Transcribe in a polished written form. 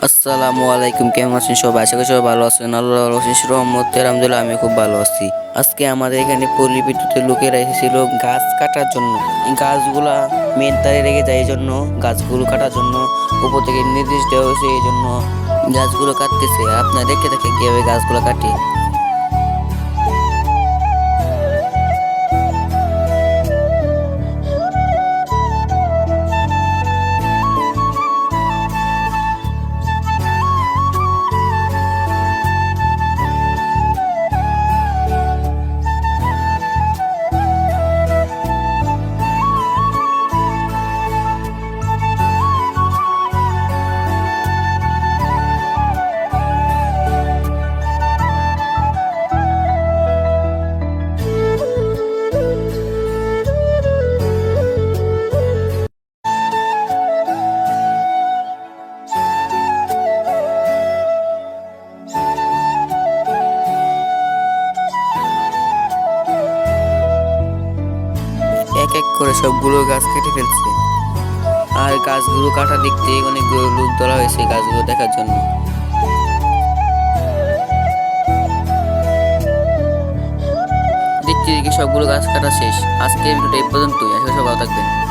আসসালামু আলাইকুম, কেমন আছেন সবাই? আশা করি সবাই ভালো আছেন। আল্লাহর অশেষ রহমতে আলহামদুলিল্লাহ আমি খুব ভালো আছি। আজকে আমাদের এখানে পল্লী বিদ্যুতের লোকেরা এসেছিল গাছ কাটার জন্য। এই গাছগুলা মেন তারে রেখে যায়, এই জন্য গাছগুলো কাটার জন্য উপর থেকে নির্দেশ দেওয়া হয়েছে, এই জন্য গাছগুলো কাটতেছে। আপনারা দেখে থাকেন কিভাবে গাছগুলো কাটে। এক এক করে সবগুলো গাছ কেটে ফেলছে, আর গাছগুলো কাটা দেখতে অনেকগুলো লোক ধরা হয়েছে গাছগুলো দেখার জন্য। দেখতে দেখি সবগুলো গাছ কাটা শেষ। আজকের ভিডিওটা এই পর্যন্তই। আশা করি সবাই ভালো থাকবেন।